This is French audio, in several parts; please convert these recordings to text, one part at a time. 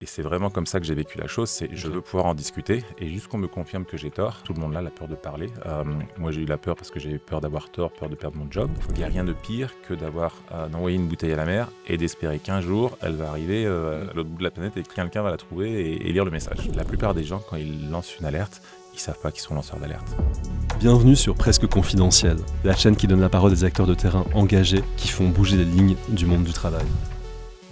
Et c'est vraiment comme ça que j'ai vécu la chose, c'est je veux pouvoir en discuter et juste qu'on me confirme que j'ai tort. Tout le monde là a la peur de parler. Moi j'ai eu la peur parce que j'ai eu peur d'avoir tort, peur de perdre mon job. Il n'y a rien de pire que d'envoyer une bouteille à la mer et d'espérer qu'un jour elle va arriver à l'autre bout de la planète et que quelqu'un va la trouver et lire le message. La plupart des gens, quand ils lancent une alerte, ils savent pas qu'ils sont lanceurs d'alerte. Bienvenue sur Presque Confidentiel, la chaîne qui donne la parole des acteurs de terrain engagés qui font bouger les lignes du monde du travail.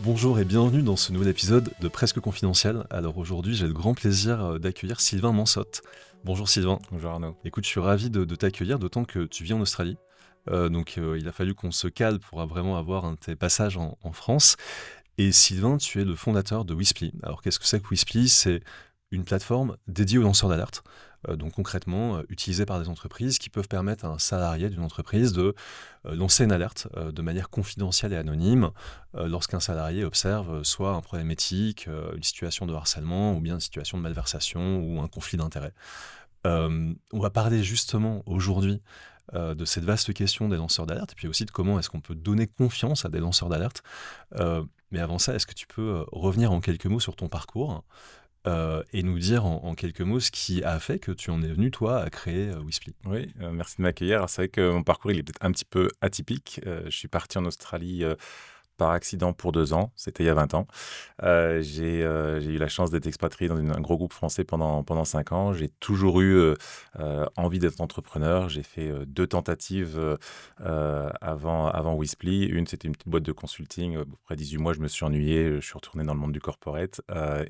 Bonjour et bienvenue dans ce nouvel épisode de Presque Confidentiel. Alors aujourd'hui, j'ai le grand plaisir d'accueillir Sylvain Mansotte. Bonjour Sylvain. Bonjour Arnaud. Écoute, je suis ravi de t'accueillir, d'autant que tu vis en Australie. Il a fallu qu'on se cale pour vraiment avoir un de tes passages en France. Et Sylvain, tu es le fondateur de Wisply. Alors qu'est-ce que c'est que Wisply ? C'est une plateforme dédiée aux lanceurs d'alerte. Donc concrètement, utilisée par des entreprises qui peuvent permettre à un salarié d'une entreprise de lancer une alerte de manière confidentielle et anonyme lorsqu'un salarié observe soit un problème éthique, une situation de harcèlement ou bien une situation de malversation ou un conflit d'intérêts. On va parler justement aujourd'hui de cette vaste question des lanceurs d'alerte et puis aussi de comment est-ce qu'on peut donner confiance à des lanceurs d'alerte. Mais avant ça, est-ce que tu peux revenir en quelques mots sur ton parcours et nous dire en quelques mots ce qui a fait que tu en es venu, toi, à créer Wisply. Oui, merci de m'accueillir. Alors, c'est vrai que mon parcours il est peut-être un petit peu atypique. Je suis parti en Australie par accident pour 2 ans, c'était il y a 20 ans. J'ai eu la chance d'être expatrié dans un gros groupe français pendant 5 ans. J'ai toujours eu envie d'être entrepreneur. J'ai fait 2 tentatives avant Wisply. Une, c'était une petite boîte de consulting. Après 18 mois, je me suis ennuyé. Je suis retourné dans le monde du corporate.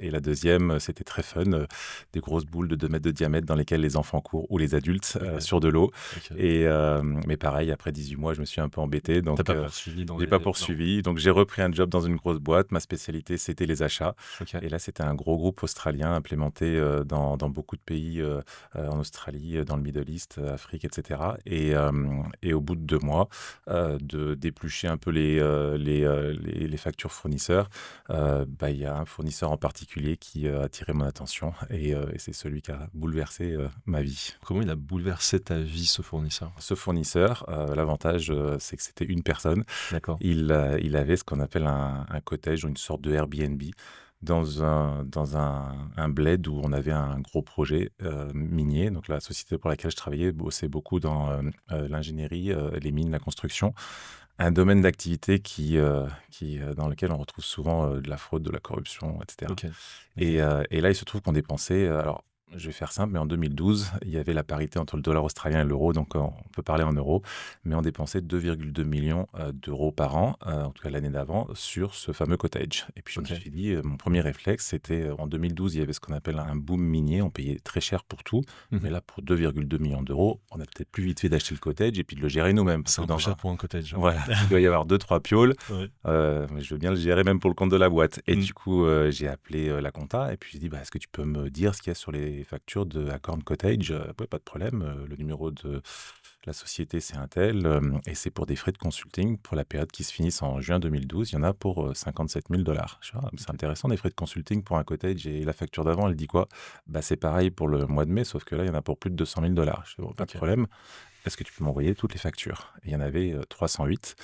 Et la deuxième, c'était très fun. Des grosses boules de 2 mètres de diamètre dans lesquelles les enfants courent ou les adultes sur de l'eau. Okay. Mais pareil, après 18 mois, je me suis un peu embêté. Donc, T'as pas poursuivi j'ai pas poursuivi. Donc, j'ai repris un job dans une grosse boîte. Ma spécialité, c'était les achats. Okay. Et là, c'était un gros groupe australien implémenté dans beaucoup de pays en Australie, dans le Middle East, Afrique, etc. Et au bout de 2 mois, de d'éplucher un peu les factures fournisseurs, il y a un fournisseur en particulier qui a attiré mon attention et c'est celui qui a bouleversé ma vie. Comment il a bouleversé ta vie, ce fournisseur ? Ce fournisseur, l'avantage, c'est que c'était une personne. D'accord. Il avait ce qu'on appelle un cottage ou une sorte de Airbnb dans un bled où on avait un gros projet minier. Donc la société pour laquelle je travaillais bossait beaucoup dans l'ingénierie, les mines, la construction. Un domaine d'activité dans lequel on retrouve souvent de la fraude, de la corruption, etc. Okay. Et là, il se trouve qu'on dépensait... alors, je vais faire simple, mais en 2012, il y avait la parité entre le dollar australien et l'euro, donc on peut parler en euros, mais on dépensait 2,2 millions d'euros par an, en tout cas l'année d'avant, sur ce fameux cottage. Et puis je me suis dit, mon premier réflexe, c'était en 2012, il y avait ce qu'on appelle un boom minier, on payait très cher pour tout, mais là, pour 2,2 millions d'euros, on a peut-être plus vite fait d'acheter le cottage et puis de le gérer nous-mêmes. C'est un peu cher pour un cottage. Voilà, il doit y avoir 2-3 pioles, Ouais. mais je veux bien le gérer même pour le compte de la boîte. Et du coup, j'ai appelé la compta et puis j'ai dit, est-ce que tu peux me dire ce qu'il y a sur les factures de Acorn Cottage? Ouais, pas de problème. Le numéro de la société, c'est un tel. Et c'est pour des frais de consulting pour la période qui se finisse en juin 2012. Il y en a pour 57 000 $. C'est intéressant, des frais de consulting pour un cottage. Et la facture d'avant, elle dit quoi? C'est pareil pour le mois de mai, sauf que là, il y en a pour plus de 200 000 $. Je dis, bon, pas de problème. Est-ce que tu peux m'envoyer toutes les factures? Et il y en avait 308.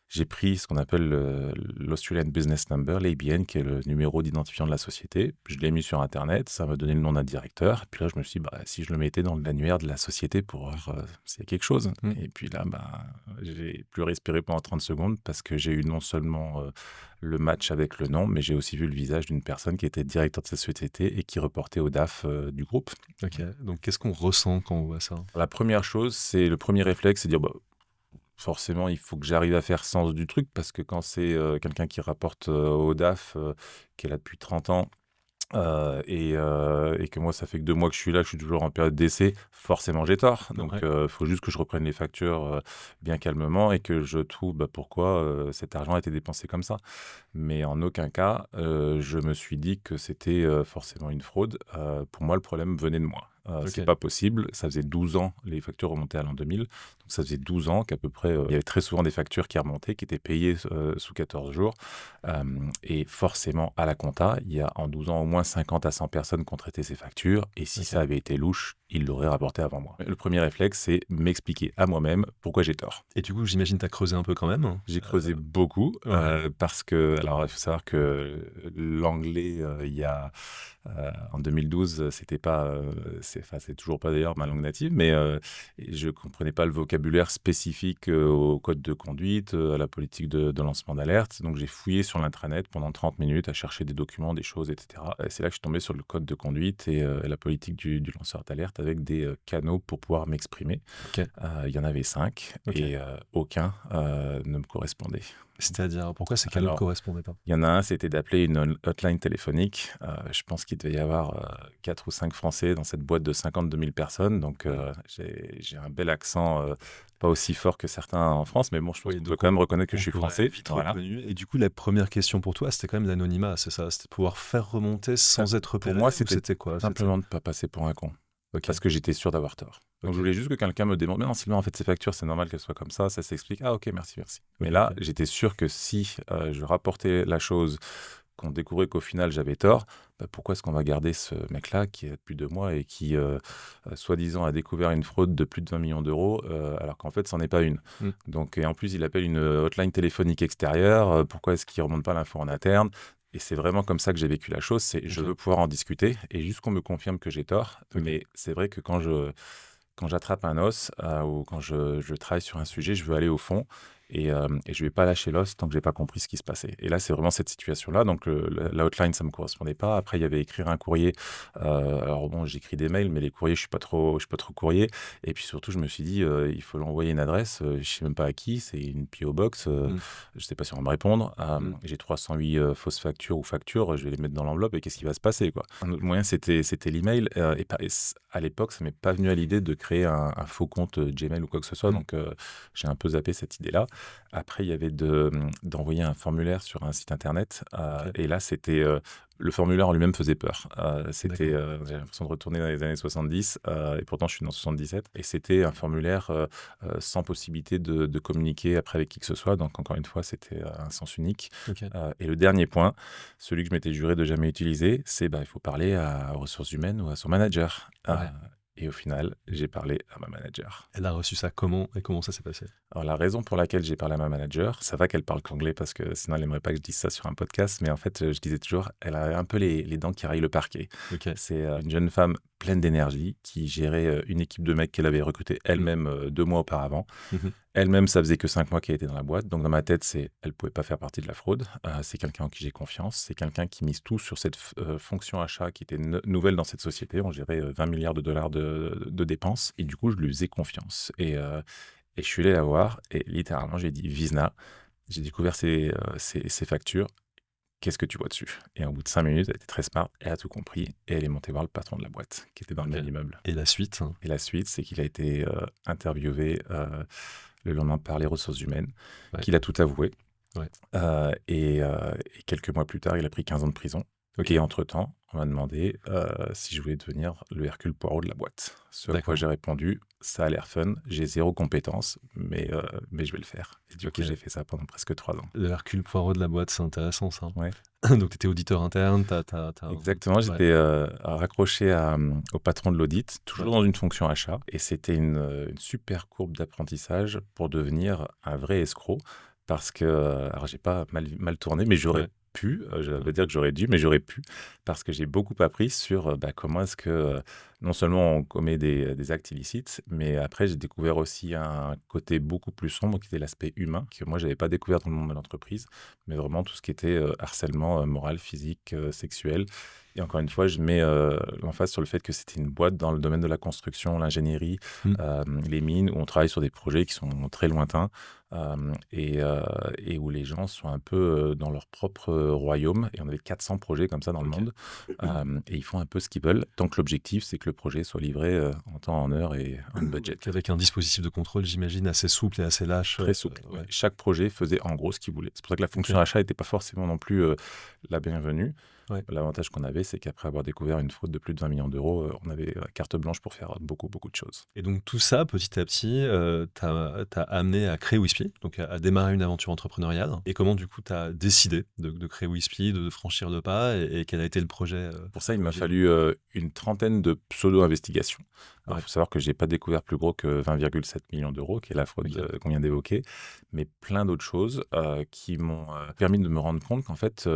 J'ai pris ce qu'on appelle l'Australian Business Number, l'ABN, qui est le numéro d'identifiant de la société. Je l'ai mis sur Internet, ça m'a donné le nom d'un directeur. Et puis là, je me suis dit, si je le mettais dans l'annuaire de la société pour voir s'il y a quelque chose. Et puis là, j'ai plus respiré pendant 30 secondes parce que j'ai eu non seulement le match avec le nom, mais j'ai aussi vu le visage d'une personne qui était directeur de cette société et qui reportait au DAF du groupe. Ok, donc qu'est-ce qu'on ressent quand on voit ça ? La première chose, le premier réflexe, c'est de dire, forcément, il faut que j'arrive à faire sens du truc parce que quand c'est quelqu'un qui rapporte au DAF, qui est là depuis 30 ans, et que moi, ça fait que 2 mois que je suis là, je suis toujours en période d'essai, forcément j'ai tort. Donc, il faut juste que je reprenne les factures bien calmement et que je trouve pourquoi cet argent a été dépensé comme ça. Mais en aucun cas, je me suis dit que c'était forcément une fraude. Pour moi, le problème venait de moi. C'est pas possible. Ça faisait 12 ans, les factures remontaient à l'an 2000. Donc ça faisait 12 ans qu'à peu près, il y avait très souvent des factures qui remontaient, qui étaient payées sous 14 jours. Et forcément, à la compta, il y a en 12 ans au moins 50 à 100 personnes qui ont traité ces factures. Et si ça avait été louche, il l'aurait rapporté avant moi. Le premier réflexe, c'est m'expliquer à moi-même pourquoi j'ai tort. Et du coup, j'imagine tu as creusé un peu quand même, hein? J'ai creusé beaucoup Ouais. parce que, alors il faut savoir que l'anglais, il y a en 2012, c'était pas, c'est toujours pas d'ailleurs ma langue native, mais et je comprenais pas le vocabulaire spécifique au code de conduite, à la politique de lancement d'alerte. Donc j'ai fouillé sur l'intranet pendant 30 minutes à chercher des documents, des choses, etc. Et c'est là que je suis tombé sur le code de conduite et la politique du lanceur d'alerte avec des canaux pour pouvoir m'exprimer. Ok. Il y en avait 5 Ok. et aucun ne me correspondait. C'est-à-dire, pourquoi ces canaux ne Alors, correspondaient pas? il y en a un, c'était d'appeler une hotline téléphonique. Je pense qu'il devait y avoir 4 ou 5 Français dans cette boîte de 52 000 personnes. Donc, j'ai un bel accent, pas aussi fort que certains en France, mais bon, je pense Oui, qu'on peut donc quand même reconnaître que on je suis t'aurait français. vite Voilà. reconnu. Et du coup, la première question pour toi, c'était quand même l'anonymat, c'est ça? C'était pouvoir faire remonter sans être Pour repéré moi, ou c'était c'était quoi? simplement de ne pas passer pour un con. Ok. Parce que j'étais sûr d'avoir tort. Donc, je Ok. voulais juste que quelqu'un me démontre, mais non, Sylvain, en fait, ces factures, c'est normal qu'elles soient comme ça s'explique. Ah, ok, merci, merci. Mais là, Ok. j'étais sûr que si je rapportais la chose, qu'on découvrait qu'au final j'avais tort, bah, pourquoi est-ce qu'on va garder ce mec-là qui a plus de moi et qui, soi-disant, a découvert une fraude de plus de 20 millions d'euros, alors qu'en fait, c'en est pas une. Mm. Donc, et en plus, il appelle une hotline téléphonique extérieure. Pourquoi est-ce qu'il ne remonte pas l'info en interne? Et c'est vraiment comme ça que j'ai vécu la chose. C'est je Ok. veux pouvoir en discuter et juste qu'on me confirme que j'ai tort. Ok. Mais c'est vrai que quand j'attrape un os ou quand je travaille sur un sujet, je veux aller au fond et je vais pas lâcher l'os tant que j'ai pas compris ce qui se passait. Et là, c'est vraiment cette situation-là. Donc, la hotline, ça me correspondait pas. Après, il y avait écrire un courrier. Alors bon, j'écris des mails, mais les courriers, je suis pas trop courrier. Et puis surtout, je me suis dit, il faut l'envoyer une adresse. Je sais même pas à qui. C'est une PO Box. Mm. Je sais pas si on va me répondre. Mm. J'ai 308 fausses factures ou factures. Je vais les mettre dans l'enveloppe et qu'est-ce qui va se passer, quoi. Un autre moyen, c'était l'email. À l'époque, ça m'est pas venu à l'idée de créer un faux compte Gmail ou quoi que ce soit. Mm. Donc, j'ai un peu zappé cette idée-là. Après, il y avait d'envoyer un formulaire sur un site internet. Ok. Et là, c'était le formulaire en lui-même faisait peur. D'accord. J'ai l'impression de retourner dans les années 70. Et pourtant, je suis dans 77. Et c'était un formulaire sans possibilité de communiquer après avec qui que ce soit. Donc, encore une fois, c'était un sens unique. Ok. Et le dernier point, celui que je m'étais juré de jamais utiliser, c'est il faut parler aux ressources humaines ou à son manager. Ouais. Et au final, j'ai parlé à ma manager. Elle a reçu ça comment et comment ça s'est passé? Alors, la raison pour laquelle j'ai parlé à ma manager, ça va qu'elle parle qu'anglais parce que sinon, elle n'aimerait pas que je dise ça sur un podcast. Mais en fait, je disais toujours, elle a un peu les dents qui raillent le parquet. Ok. C'est une jeune femme pleine d'énergie qui gérait une équipe de mecs qu'elle avait recruté elle-même 2 mois auparavant. Mhm. Elle-même, ça faisait que 5 mois qu'elle était dans la boîte. Donc, dans ma tête, elle pouvait pas faire partie de la fraude. C'est quelqu'un en qui j'ai confiance. C'est quelqu'un qui mise tout sur cette fonction achat qui était nouvelle dans cette société. On gérait 20 milliards de dollars de dépenses. Et du coup, je lui faisais confiance. Et je suis allé la voir et littéralement, j'ai dit, Visna, j'ai découvert ces factures. Qu'est-ce que tu vois dessus? Et au bout de 5 minutes, elle était très smart, elle a tout compris et elle est montée voir le patron de la boîte qui était dans le Ok. même immeuble. Et la suite? Et la suite, c'est qu'il a été interviewé le lendemain par les ressources humaines, Ouais. qu'il a tout avoué. Ouais. Et quelques mois plus tard, il a pris 15 ans de prison. Ok. Et entre-temps, on m'a demandé si je voulais devenir le Hercule Poirot de la boîte. Ce à quoi D'accord. j'ai répondu, ça a l'air fun, j'ai 0 compétence, mais je vais le faire. Et du coup, Ok. j'ai fait ça pendant presque 3 ans. Le Hercule Poirot de la boîte, c'est intéressant ça. Ouais. Donc, tu étais auditeur interne, Exactement, Ouais. j'étais raccroché au patron de l'audit, toujours Ouais. dans une fonction achat. Et c'était une super courbe d'apprentissage pour devenir un vrai escroc. Parce que, alors j'ai pas mal tourné, mais j'aurais Ouais. pu, je vais dire que j'aurais dû, mais j'aurais pu, parce que j'ai beaucoup appris sur comment est-ce que non seulement on commet des actes illicites, mais après j'ai découvert aussi un côté beaucoup plus sombre qui était l'aspect humain, que moi j'avais pas découvert dans le monde de l'entreprise, mais vraiment tout ce qui était harcèlement moral, physique, sexuel. Et encore une fois, je mets l'emphase sur le fait que c'était une boîte dans le domaine de la construction, l'ingénierie, Mm. les mines, où on travaille sur des projets qui sont très lointains et où les gens sont un peu dans leur propre royaume. Et on avait 400 projets comme ça dans le Ok. monde. Et ils font un peu ce qu'ils veulent. Donc l'objectif, c'est que le projet soit livré en temps, en heure et en budget. Avec un dispositif de contrôle, j'imagine, assez souple et assez lâche. Très souple. Ouais. Chaque projet faisait en gros ce qu'il voulait. C'est pour ça que la fonction Ok. achat n'était pas forcément non plus la bienvenue. Ouais. L'avantage qu'on avait, c'est qu'après avoir découvert une fraude de plus de 20 millions d'euros, on avait carte blanche pour faire beaucoup, beaucoup de choses. Et donc tout ça, petit à petit, t'a amené à créer Wispy, donc à démarrer une aventure entrepreneuriale. Et comment du coup tu as décidé de créer Wispy, de franchir le pas et quel a été le projet, Pour ça, il m'a originaire? fallu une trentaine de pseudo-investigations. Alors, il Ouais, faut savoir que j'ai pas découvert plus gros que 20,7 millions d'euros, qui est la fraude OK. qu'on vient d'évoquer, mais plein d'autres choses qui m'ont permis de me rendre compte qu'en fait,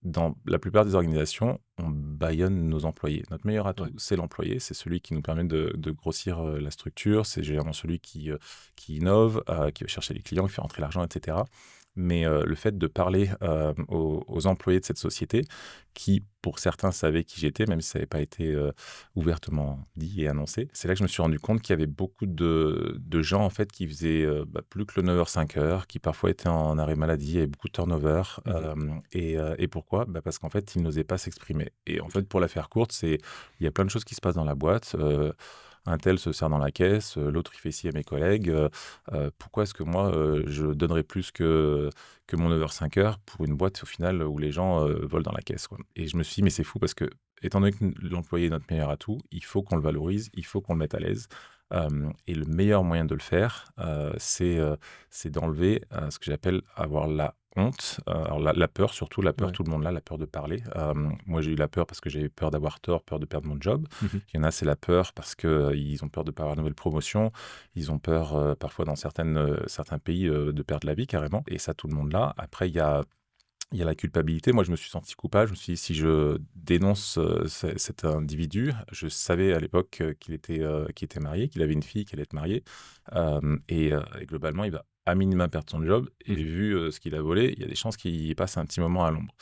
dans la plupart des organisations, on bâillonne nos employés. Notre meilleur Ouais. atout, c'est l'employé, c'est celui qui nous permet de grossir la structure, c'est généralement celui qui innove, qui va chercher les clients, qui fait rentrer l'argent, etc. Mais le fait de parler aux employés de cette société, qui pour certains savaient qui j'étais, même si ça n'avait pas été ouvertement dit et annoncé, c'est là que je me suis rendu compte qu'il y avait beaucoup de gens en fait qui faisaient plus que le 9h-5h, qui parfois étaient en arrêt maladie, il y avait beaucoup de turnover. Mmh. Et pourquoi? Parce qu'en fait, ils n'osaient pas s'exprimer. Et en fait, pour la faire courte, il y a plein de choses qui se passent dans la boîte. Un tel se sert dans la caisse, l'autre il fait ci à mes collègues. Pourquoi est-ce que moi, je donnerais plus que mon 9h-5h pour une boîte au final où les gens volent dans la caisse, quoi. Et je me suis dit, mais c'est fou parce que, étant donné que l'employé est notre meilleur atout, il faut qu'on le valorise, il faut qu'on le mette à l'aise. Et le meilleur moyen de le faire, c'est d'enlever ce que j'appelle avoir la honte, alors la peur surtout, la peur, Ouais. tout le monde l'a, la peur de parler. Moi, j'ai eu la peur parce que j'avais peur d'avoir tort, peur de perdre mon job. Mmh. Il y en a, c'est la peur parce que ils ont peur de ne pas avoir de nouvelle promotion. Ils ont peur, parfois dans certains pays, de perdre la vie carrément et ça, tout le monde l'a. Après, il y a la culpabilité. Moi, je me suis senti coupable. Je me suis dit: «Si je dénonce, cet individu», je savais à l'époque, qu'il était marié, qu'il avait une fille, qui allait être mariée, et globalement, il va à minima perdre son job et Mmh. vu, ce qu'il a volé, il y a des chances qu'il passe un petit moment à l'ombre.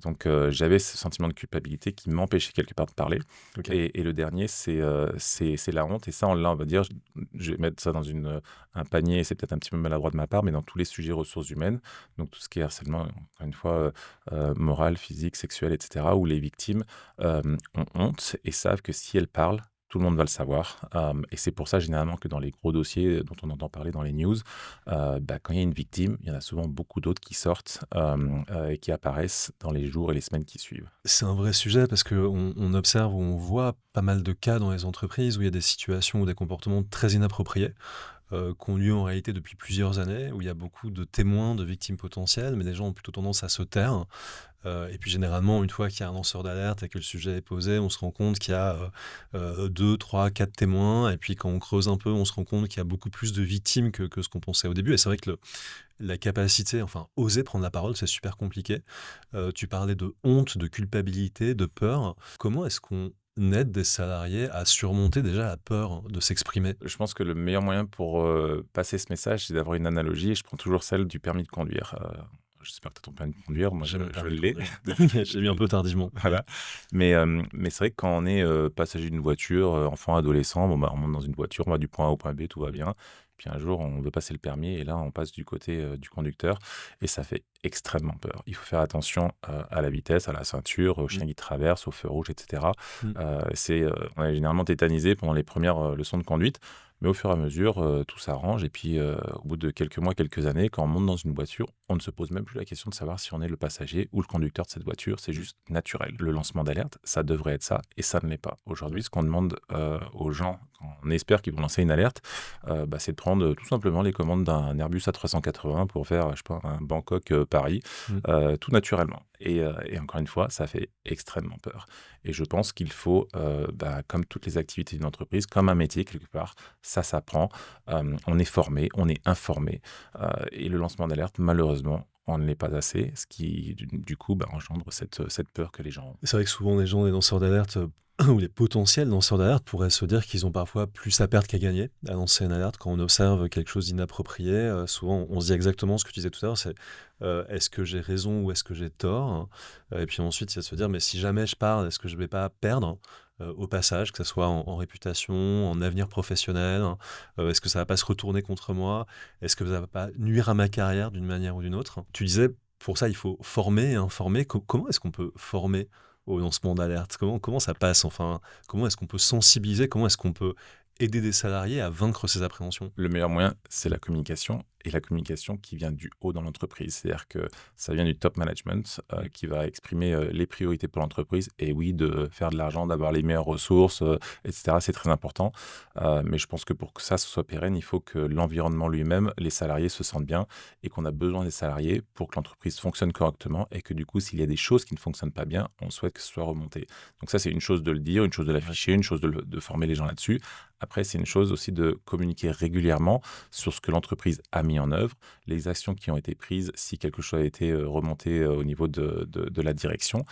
Donc j'avais ce sentiment de culpabilité qui m'empêchait quelque part de parler OK. et le dernier, c'est la honte et ça, on va dire, je vais mettre ça dans un panier, c'est peut-être un petit peu maladroit de ma part, mais dans tous les sujets ressources humaines, donc tout ce qui est harcèlement, encore une fois, moral, physique, sexuel, et cetera, où les victimes, ont honte et savent que si elles parlent, tout le monde va le savoir, et c'est pour ça généralement que dans les gros dossiers dont on entend parler dans les news, quand il y a une victime, il y en a souvent beaucoup d'autres qui sortent, et qui apparaissent dans les jours et les semaines qui suivent. C'est un vrai sujet parce qu'on observe ou on voit pas mal de cas dans les entreprises où il y a des situations ou des comportements très inappropriés, qui ont lieu en réalité depuis plusieurs années, où il y a beaucoup de témoins, de victimes potentielles, mais les gens ont plutôt tendance à se taire. Et puis généralement, une fois qu'il y a un lanceur d'alerte et que le sujet est posé, on se rend compte qu'il y a 2, 3, 4 témoins. Et puis quand on creuse un peu, on se rend compte qu'il y a beaucoup plus de victimes que ce qu'on pensait au début. Et c'est vrai que la capacité, enfin oser prendre la parole, c'est super compliqué. Tu parlais de honte, de culpabilité, de peur. Comment est-ce qu'on aide des salariés à surmonter déjà la peur de s'exprimer? Je pense que le meilleur moyen pour, passer ce message, c'est d'avoir une analogie et je prends toujours celle du permis de conduire. J'espère que tu as ton permis de conduire, moi J'ai mon je permis de l'ai conduire. depuis J'ai eu un peu tardivement. voilà. Mais c'est vrai que quand on est, passager d'une voiture, enfant, adolescent, bon, on monte dans une voiture, on va du point A au point B, tout va bien. Puis un jour, on veut passer le permis et là, on passe du côté, du conducteur et ça fait extrêmement peur. Il faut faire attention, à la vitesse, à la ceinture, aux Mmh. chiens qui traversent, aux feux rouges, et cetera. Mmh. On est généralement tétanisé pendant les premières leçons de conduite, mais au fur et à mesure, tout s'arrange et puis, au bout de quelques mois, quelques années, quand on monte dans une voiture, on ne se pose même plus la question de savoir si on est le passager ou le conducteur de cette voiture, c'est juste naturel. Le lancement d'alerte, ça devrait être ça et ça ne l'est pas. Aujourd'hui, Ouais. ce qu'on demande, aux gens, quand on espère qu'ils vont lancer une alerte, c'est de prendre, tout simplement les commandes d'un Airbus A380 pour faire, je sais pas, un Bangkok, Paris, Mmh. tout naturellement et encore une fois, ça fait extrêmement peur et je pense qu'il faut, comme toutes les activités d'une entreprise, comme un métier quelque part, ça s'apprend, on est formé, on est informé, et le lancement d'alerte, malheureusement, on ne l'est pas assez, ce qui du coup, engendre cette peur que les gens ont. C'est vrai que souvent les gens, les lanceurs d'alerte, ou les potentiels lanceurs d'alerte pourraient se dire qu'ils ont parfois plus à perdre qu'à gagner à lancer une alerte. Quand on observe quelque chose d'inapproprié, souvent on se dit exactement ce que tu disais tout à l'heure, c'est, «Est-ce que j'ai raison ou est-ce que j'ai tort?» Et puis ensuite, il y a de se dire: «Mais si jamais je parle, est-ce que je vais pas perdre, au passage?» Que ça soit en réputation, en avenir professionnel, hein. Est-ce que ça va pas se retourner contre moi? Est-ce que ça va pas nuire à ma carrière d'une manière ou d'une autre? Tu disais, pour ça, il faut former et informer. Comment est-ce qu'on peut former au lancement d'alerte? Comment ça passe? Enfin, comment est-ce qu'on peut sensibiliser? Comment est-ce qu'on peut aider des salariés à vaincre ces appréhensions? Le meilleur moyen, c'est la communication et la communication qui vient du haut dans l'entreprise. C'est-à-dire que ça vient du top management qui va exprimer les priorités pour l'entreprise et oui, de faire de l'argent, d'avoir les meilleures ressources, etc. C'est très important. Mais je pense que pour que ça ce soit pérenne, il faut que l'environnement lui-même, les salariés se sentent bien et qu'on a besoin des salariés pour que l'entreprise fonctionne correctement et que du coup, s'il y a des choses qui ne fonctionnent pas bien, on souhaite que ce soit remonté. Donc ça, c'est une chose de le dire, une chose de l'afficher, une chose de former les gens là-dessus. Après, c'est une chose aussi de communiquer régulièrement sur ce que l'entreprise a mis en œuvre, les actions qui ont été prises, si quelque chose a été remonté au niveau de la direction,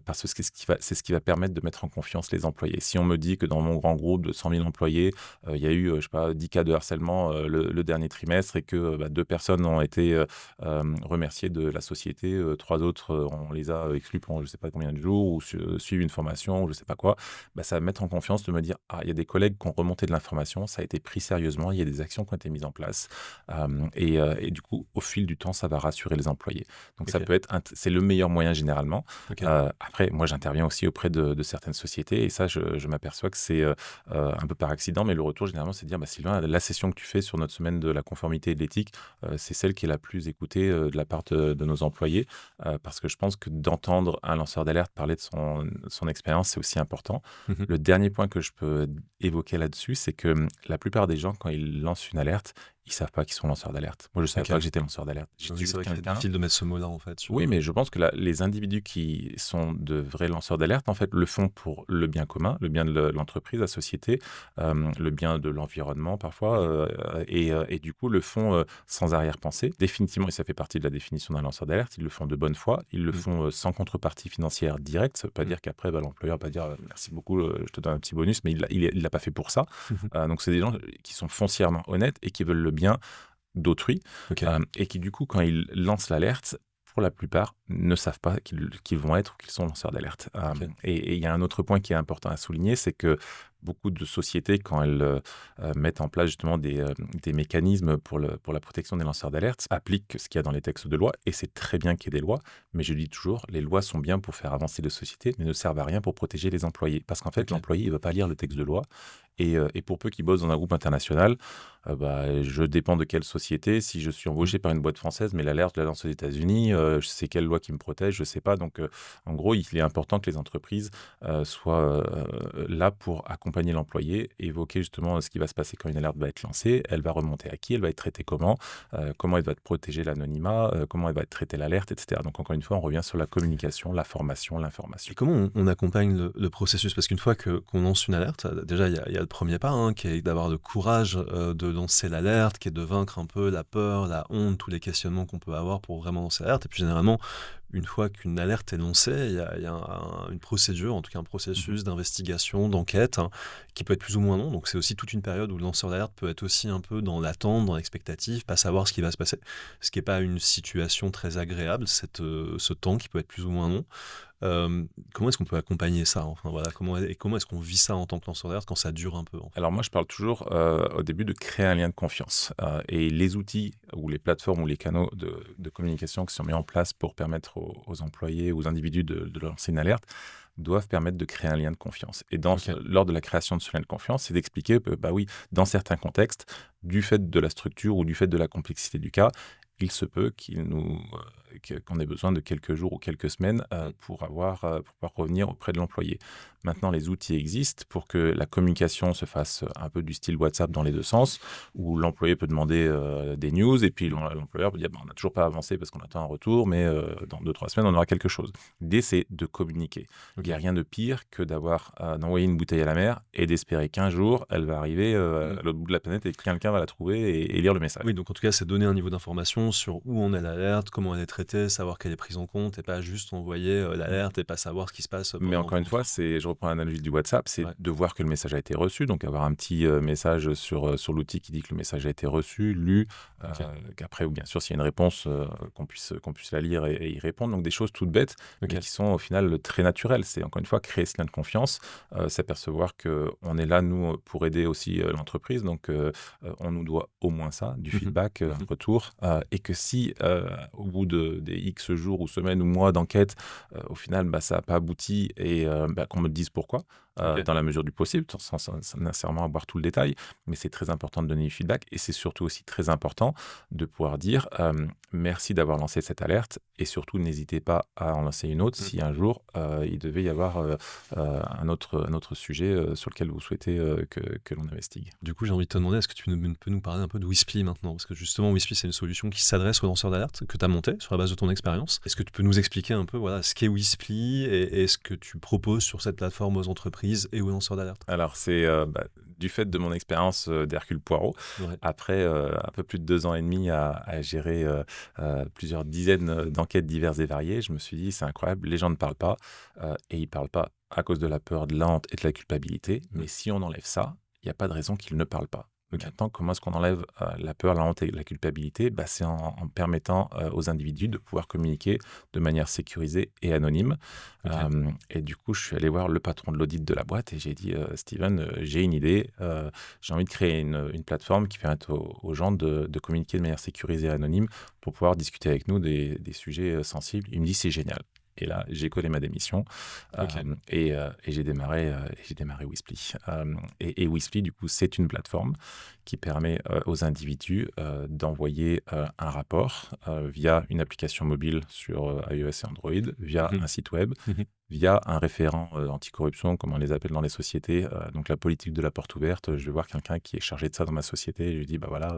parce que c'est ce qui va permettre de mettre en confiance les employés. Si on me dit que dans mon grand groupe de 100 000 employés, il y a eu, je sais pas, 10 cas de harcèlement le dernier trimestre et que 2 personnes ont été remerciées de la société, 3 autres, on les a exclus pendant je ne sais pas combien de jours ou suivent une formation ou je ne sais pas quoi, ça va me mettre en confiance de me dire, ah, il y a des collègues qui ont remonté de l'information, ça a été pris sérieusement, il y a des actions qui ont été mises en place. Et du coup, au fil du temps, ça va rassurer les employés. Donc ça Ok. peut être, c'est le meilleur moyen généralement. Ok. Après, moi, j'interviens aussi auprès de certaines sociétés et ça, je m'aperçois que c'est un peu par accident, mais le retour généralement, c'est de dire, Sylvain, la session que tu fais sur notre semaine de la conformité et de l'éthique, c'est celle qui est la plus écoutée de la part de nos employés, parce que je pense que d'entendre un lanceur d'alerte parler de son expérience, c'est aussi important. Mhm. Le dernier point que je peux évoquer là-dessus, c'est que la plupart des gens, quand ils lancent une alerte, ils savent pas qu'ils sont lanceurs d'alerte. Moi, je savais Ok. pas que j'étais lanceur d'alerte. J'étais Oui, c'est juste vrai qu'il est quelqu'un. difficile de mettre ce mot-là, en fait, Oui, sur. mais je pense que les individus qui sont de vrais lanceurs d'alerte, en fait, le font pour le bien commun, le bien de l'entreprise, la société, le bien de l'environnement parfois, et du coup le font sans arrière-pensée. Définitivement, et ça fait partie de la définition d'un lanceur d'alerte, ils le font de bonne foi, ils le Mm. font sans contrepartie financière directe. Ça veut pas Mm. dire qu'après, l'employeur va dire merci beaucoup, je te donne un petit bonus, mais il l'a pas fait pour ça. Mhm. Donc c'est des gens qui sont foncièrement honnêtes et qui veulent le bien d'autrui, Ok. et qui du coup, quand ils lancent l'alerte, pour la plupart, ne savent pas qu'ils vont être ou qu'ils sont lanceurs d'alerte. Ok. Et il y a un autre point qui est important à souligner, c'est que beaucoup de sociétés, quand elles mettent en place justement des mécanismes pour la protection des lanceurs d'alerte, appliquent ce qu'il y a dans les textes de loi, et c'est très bien qu'il y ait des lois, mais je dis toujours, les lois sont bien pour faire avancer les sociétés, mais ne servent à rien pour protéger les employés. Parce qu'en fait, Ok. l'employé, il ne va pas lire le texte de loi, et pour peu qu'il bosse dans un groupe international, je dépends de quelle société. Si je suis Mm. embauché par une boîte française, mais l'alerte, je la lance aux États-Unis, je sais quelle loi qui me protège, je ne sais pas. Donc, en gros, il est important que les entreprises soient là pour accompagner l'employé, évoquer justement ce qui va se passer quand une alerte va être lancée, elle va remonter à qui, elle va être traitée comment elle va te protéger l'anonymat, comment elle va être traitée l'alerte, etc. Donc, encore une fois, on revient sur la communication, la formation, l'information. Et comment on accompagne le processus? Parce qu'une fois qu'on lance une alerte, déjà, il y a le premier pas, hein, qui est d'avoir le courage de lancer l'alerte, qui est de vaincre un peu la peur, la honte, tous les questionnements qu'on peut avoir pour vraiment lancer l'alerte. Et puis généralement, une fois qu'une alerte est lancée, il y a une procédure, en tout cas un Mhm. processus d'investigation, d'enquête, hein, qui peut être plus ou moins long. Donc c'est aussi toute une période où le lanceur d'alerte peut être aussi un peu dans l'attente, dans l'expectative, pas savoir ce qui va se passer. Ce qui n'est pas une situation très agréable, ce temps qui peut être plus ou moins long. Comment est-ce qu'on peut accompagner ça? Enfin voilà, comment est-ce qu'on vit ça en tant que lanceur d'alerte quand ça dure un peu, en fait? Alors moi, je parle toujours au début de créer un lien de confiance. Et les outils ou les plateformes ou les canaux de communication qui sont mis en place pour permettre aux employés, aux individus de lancer une alerte, doivent permettre de créer un lien de confiance. Et OK. lors de la création de ce lien de confiance, c'est d'expliquer que, oui, dans certains contextes, du fait de la structure ou du fait de la complexité du cas, il se peut qu'on ait besoin de quelques jours ou quelques semaines Mmh. pour pouvoir revenir auprès de l'employé. Maintenant, les outils existent pour que la communication se fasse un peu du style WhatsApp dans les deux sens, où l'employé peut demander des news et puis l'employeur peut dire on n'a toujours pas avancé parce qu'on attend un retour, mais dans 2-3 semaines, on aura quelque chose. L'idée, c'est de communiquer. Il n'y a OK. rien de pire que d'envoyer une bouteille à la mer et d'espérer qu'un jour, elle va arriver Mmh. à l'autre bout de la planète et que quelqu'un va la trouver et lire le message. Oui, donc en tout cas, c'est donner un niveau d'information sur où en est l'alerte, comment elle est traitée, savoir qu'elle est prise en compte et pas juste envoyer, l'alerte et pas savoir ce qui se passe, Mais pendant encore une fois, enfin je reprends l'analogie du WhatsApp, c'est ouais. de voir que le message a été reçu, donc avoir un petit message sur l'outil qui dit que le message a été reçu, lu, euh, OK. qu'après, ou bien sûr, s'il y a une réponse, qu'on puisse la lire et y répondre. Donc des choses toutes bêtes, mais OK. qui sont au final très naturelles. C'est encore une fois créer ce lien de confiance, s'apercevoir qu'on est là, nous, pour aider aussi l'entreprise. Donc on nous doit au moins ça, du Mmh mh. feedback, un Mmh. retour, et que si au bout des X jours ou semaines ou mois d'enquête, au final, ça n'a pas abouti et qu'on me dise pourquoi. Ok. dans la mesure du possible, sans nécessairement avoir tout le détail, mais c'est très important de donner du feedback et c'est surtout aussi très important de pouvoir dire merci d'avoir lancé cette alerte et surtout n'hésitez pas à en lancer une autre Mm. si un jour il devait y avoir un autre sujet sur lequel vous souhaitez que l'on investigue. Du coup, j'ai envie de te demander, est-ce que tu peux nous parler un peu de Whisply maintenant? Parce que justement, Whisply, c'est une solution qui s'adresse aux lanceurs d'alerte, que tu as montée sur la base de ton expérience. Est-ce que tu peux nous expliquer un peu voilà, ce qu'est Whisply et ce que tu proposes sur cette plateforme aux entreprises et aux lanceurs d'alerte? Alors, c'est du fait de mon expérience d'Hercule Poirot, Ouais. après un peu plus de 2 ans et demi à gérer plusieurs dizaines d'enquêtes diverses et variées, je me suis dit, c'est incroyable, les gens ne parlent pas, et ils ne parlent pas à cause de la peur, de la honte et de la culpabilité. Mais si on enlève ça, il n'y a pas de raison qu'ils ne parlent pas. Ok. Maintenant, comment est-ce qu'on enlève la peur, la honte et la culpabilité? C'est en permettant aux individus de pouvoir communiquer de manière sécurisée et anonyme. Ok. Et du coup, je suis allé voir le patron de l'audit de la boîte et j'ai dit, Steven, j'ai une idée, j'ai envie de créer une plateforme qui permette aux gens de communiquer de manière sécurisée et anonyme pour pouvoir discuter avec nous des sujets sensibles. Il me dit, c'est génial. Et là, j'ai collé ma démission Ok. et j'ai démarré Whisply. Et Whisply, du coup, c'est une plateforme qui permet aux individus d'envoyer un rapport via une application mobile sur iOS et Android, via Mhm. un site web, Mhm. via un référent anticorruption, comme on les appelle dans les sociétés. Donc la politique de la porte ouverte, je vais voir quelqu'un qui est chargé de ça dans ma société et je lui dis, bah voilà,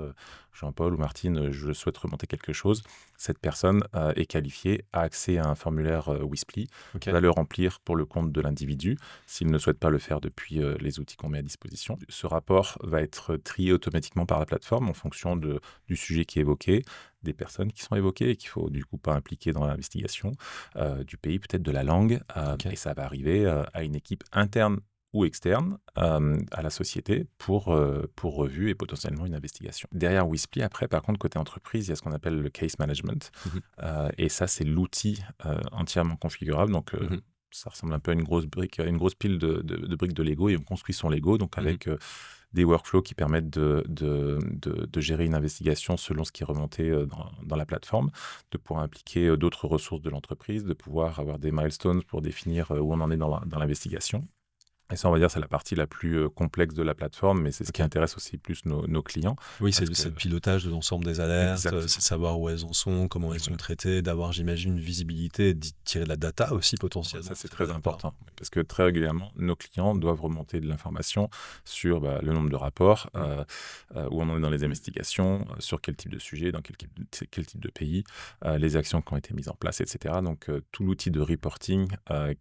Jean-Paul ou Martine, je souhaite remonter quelque chose. Cette personne est qualifiée, a accès à un formulaire Whisply, Ok. va le remplir pour le compte de l'individu, s'il ne souhaite pas le faire depuis les outils qu'on met à disposition. Ce rapport va être trié automatiquement par la plateforme en fonction du sujet qui est évoqué, des personnes qui sont évoquées et qu'il faut du coup pas impliquer dans l'investigation, du pays, peut-être de la langue, Ok. et ça va arriver à une équipe interne ou externe à la société pour revue et potentiellement une investigation. Derrière Whisply, après, par contre, côté entreprise, il y a ce qu'on appelle le case management. Mhm. Et ça, c'est l'outil entièrement configurable. Donc, Mhm. ça ressemble un peu à une grosse brique, une grosse pile de briques de Lego et on construit son Lego, donc Mhm. avec des workflows qui permettent de gérer une investigation selon ce qui est remonté dans la plateforme, de pouvoir impliquer d'autres ressources de l'entreprise, de pouvoir avoir des milestones pour définir où on en est dans l'investigation. Et ça, on va dire, c'est la partie la plus complexe de la plateforme, mais c'est ce qui Ok. intéresse aussi plus nos clients. Oui, Parce c'est que le pilotage de l'ensemble des alertes, Exactement. c'est de savoir où elles en sont, comment elles sont Voilà. traitées, d'avoir, j'imagine, une visibilité, et d'y tirer de la data aussi potentiellement. Ça, c'est Ces très data-là. important. Parce que très régulièrement, nos clients doivent remonter de l'information sur le nombre de rapports, où on en est dans les investigations, sur quel type de sujet, dans quel type de pays, les actions qui ont été mises en place, etc. Donc, tout l'outil de reporting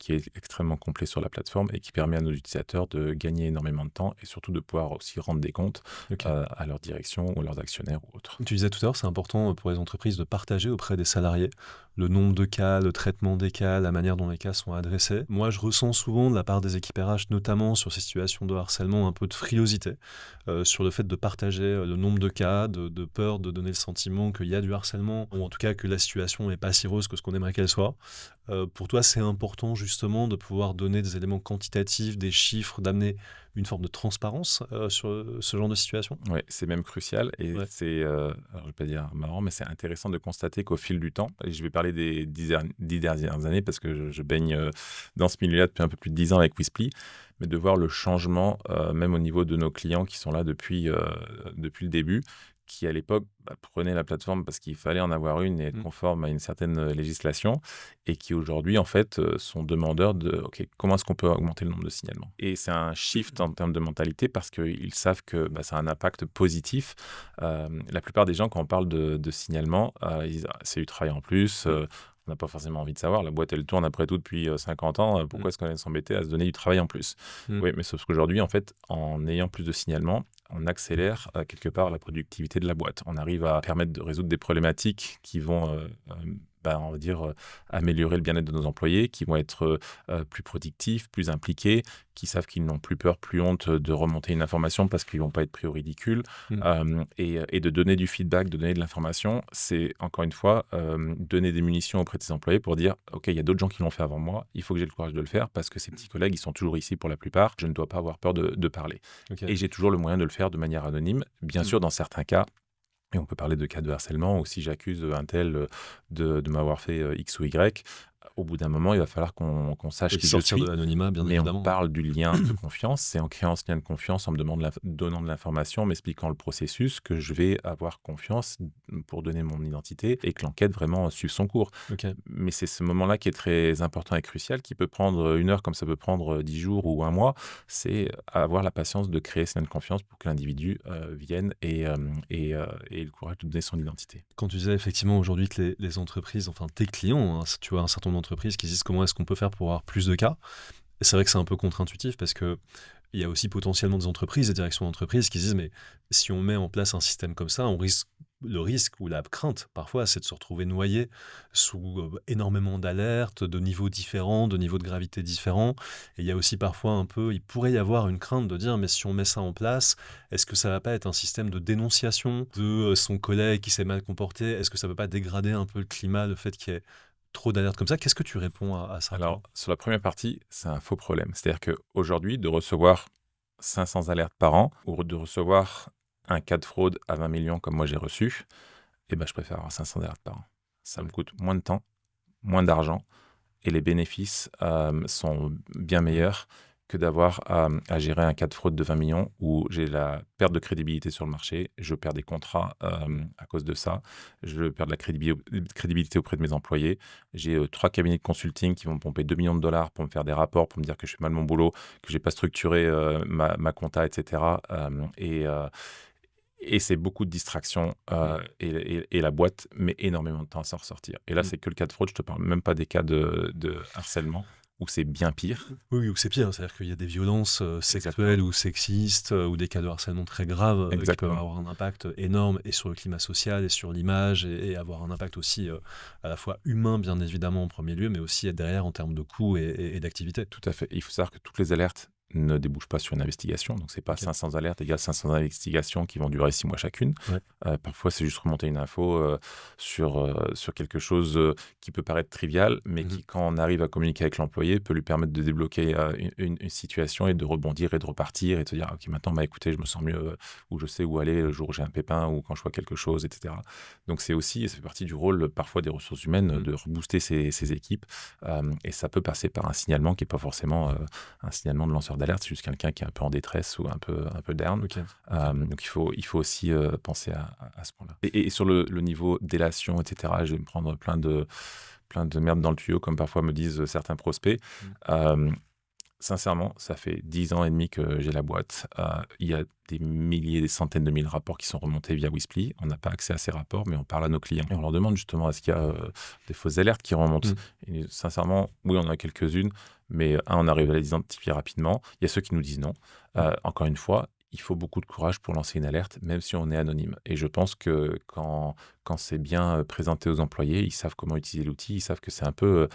qui est extrêmement complet sur la plateforme et qui permet à nos utilisateurs de gagner énormément de temps et surtout de pouvoir aussi rendre des comptes Ok. à leur direction ou à leurs actionnaires ou autres. Tu disais tout à l'heure, c'est important pour les entreprises de partager auprès des salariés le nombre de cas, le traitement des cas, la manière dont les cas sont adressés. Moi, je ressens souvent de la part des équipes RH, notamment sur ces situations de harcèlement, un peu de frilosité sur le fait de partager le nombre de cas, de peur de donner le sentiment qu'il y a du harcèlement, ou en tout cas que la situation n'est pas si rose que ce qu'on aimerait qu'elle soit. Pour toi, c'est important justement de pouvoir donner des éléments quantitatifs, des chiffres, d'amener une forme de transparence sur ce genre de situation? Oui, c'est même crucial et Ouais. c'est, alors je vais pas dire marrant, mais c'est intéressant de constater qu'au fil du temps, et je vais parler des 10 dernières années parce que je baigne dans ce milieu-là depuis un peu plus de 10 ans avec Whisply, mais de voir le changement, même au niveau de nos clients qui sont là depuis le début, qui à l'époque prenaient la plateforme parce qu'il fallait en avoir une et être Mm. conforme à une certaine législation, et qui aujourd'hui en fait sont demandeurs de OK, comment est-ce qu'on peut augmenter le nombre de signalements? Et c'est un shift en termes de mentalité parce qu'ils savent que ça a un impact positif. La plupart des gens, quand on parle de signalement, ils disent: «Ah, c'est du travail en plus, on n'a pas forcément envie de savoir. La boîte, elle tourne après tout depuis 50 ans. Pourquoi est-ce qu'on allait s'embêter à se donner du travail en plus?» Mm. Oui, mais sauf qu'aujourd'hui, en fait, en ayant plus de signalements, on accélère quelque part la productivité de la boîte. On arrive à permettre de résoudre des problématiques qui vont, on va dire, améliorer le bien-être de nos employés, qui vont être plus productifs, plus impliqués, qui savent qu'ils n'ont plus peur, plus honte de remonter une information parce qu'ils ne vont pas être pris au ridicule. Mm. Et de donner du feedback, de donner de l'information, c'est encore une fois donner des munitions auprès de ses employés pour dire OK, il y a d'autres gens qui l'ont fait avant moi, il faut que j'ai le courage de le faire parce que ces petits collègues, ils sont toujours ici pour la plupart, je ne dois pas avoir peur de parler. Ok. Et j'ai toujours le moyen de le faire de manière anonyme. Bien sûr, dans certains cas, et on peut parler de cas de harcèlement, ou si j'accuse un tel de m'avoir fait X ou Y, au bout d'un moment, il va falloir qu'on sache Et qui je sortir de suis. l'anonymat, bien Mais on évidemment. parle du lien de confiance. C'est en créant ce lien de confiance, en me donnant de l'information, m'expliquant le processus, que je vais avoir confiance pour donner mon identité et que l'enquête vraiment suive son cours. OK. Mais c'est ce moment-là qui est très important et crucial, qui peut prendre 1 heure comme ça peut prendre 10 jours ou un mois. C'est avoir la patience de créer ce lien de confiance pour que l'individu vienne et le courage de donner son identité. Quand tu disais effectivement aujourd'hui que les entreprises, enfin tes clients, hein, tu vois un certain nombre d'entreprises qui disent comment est-ce qu'on peut faire pour avoir plus de cas. Et c'est vrai que c'est un peu contre-intuitif parce que il y a aussi potentiellement des entreprises, des directions d'entreprises qui se disent mais si on met en place un système comme ça, le risque ou la crainte parfois, c'est de se retrouver noyé sous énormément d'alertes, de niveaux différents, de niveaux de gravité différents. Et il y a aussi parfois un peu, il pourrait y avoir une crainte de dire mais si on met ça en place, est-ce que ça va pas être un système de dénonciation de son collègue qui s'est mal comporté? Est-ce que ça ne peut pas dégrader un peu le climat, le fait qu'il y ait trop d'alertes comme ça? Qu'est-ce que tu réponds à ça, Alors, toi? sur la première partie, c'est un faux problème. C'est-à-dire qu'aujourd'hui, de recevoir 500 alertes par an ou de recevoir un cas de fraude à 20 millions comme moi j'ai reçu, eh ben, je préfère avoir 500 alertes par an. Ça me Ouais. coûte moins de temps, moins d'argent et les bénéfices sont bien meilleurs que d'avoir à gérer un cas de fraude de 20 millions où j'ai la perte de crédibilité sur le marché, je perds des contrats à cause de ça, je perds de la crédibilité auprès de mes employés. J'ai 3 cabinets de consulting qui vont me pomper 2 millions de dollars pour me faire des rapports, pour me dire que je fais mal mon boulot, que j'ai pas structuré ma compta, etc. Et c'est beaucoup de distractions Mm. et la boîte met énormément de temps à s'en ressortir. Et là, Mm. c'est que le cas de fraude, je te parle même pas des cas de harcèlement, où c'est bien pire. Oui, ou c'est pire, c'est-à-dire qu'il y a des violences Exactement. sexuelles ou sexistes ou des cas de harcèlement très graves qui peuvent Exactement. avoir un impact énorme et sur le climat social et sur l'image et avoir un impact aussi à la fois humain, bien évidemment, en premier lieu, mais aussi derrière en termes de coûts et d'activité. Tout à fait. Il faut savoir que toutes les alertes ne débouchent pas sur une investigation. Donc, c'est pas Ok. 500 alertes égale 500 investigations qui vont durer 6 mois chacune. Ouais. Parfois, c'est juste remonter une info sur quelque chose qui peut paraître trivial, mais Mhm. qui, quand on arrive à communiquer avec l'employé, peut lui permettre de débloquer une situation et de rebondir et de repartir et de se dire, «Ah, ok, maintenant, bah, écoutez, je me sens mieux, ou je sais où aller le jour où j'ai un pépin ou quand je vois quelque chose, etc.» Donc, c'est aussi, et ça fait partie du rôle parfois des ressources humaines Mhm. de rebooster ces équipes. Et ça peut passer par un signalement qui n'est pas forcément un signalement de lanceur d'alerte, c'est juste quelqu'un qui est un peu en détresse ou un peu down. Ok. Donc il faut aussi penser à ce point-là. Et sur le niveau délation, etc., je vais me prendre plein de merde dans le tuyau, comme parfois me disent certains prospects. Mhm. Euh, Sincèrement, ça fait 10 ans et demi que j'ai la boîte. Il y a des milliers, des centaines de mille rapports qui sont remontés via Wisply. On n'a pas accès à ces rapports, mais on parle à nos clients. Et on leur demande justement est-ce qu'il y a des fausses alertes qui remontent. Mhm. Et sincèrement, oui, on en a quelques-unes, mais on arrive à les identifier rapidement. Il y a ceux qui nous disent non. Mhm. Encore une fois, il faut beaucoup de courage pour lancer une alerte, même si on est anonyme. Et je pense que quand c'est bien présenté aux employés, ils savent comment utiliser l'outil, ils savent que c'est un peu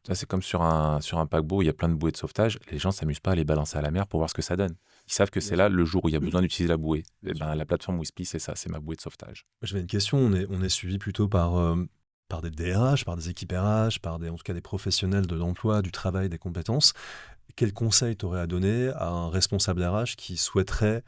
ça, c'est comme sur un paquebot où il y a plein de bouées de sauvetage. Les gens ne s'amusent pas à les balancer à la mer pour voir ce que ça donne. Ils savent que Bien c'est sûr. là le jour où il y a besoin d'utiliser la bouée. Bien Et sûr. ben, la plateforme Wispy, c'est ça, c'est ma bouée de sauvetage. J'avais une question, on est suivi plutôt par des DRH, par des équipes RH, en tout cas des professionnels de l'emploi, du travail, des compétences. Quel conseil tu aurais à donner à un responsable RH qui souhaiterait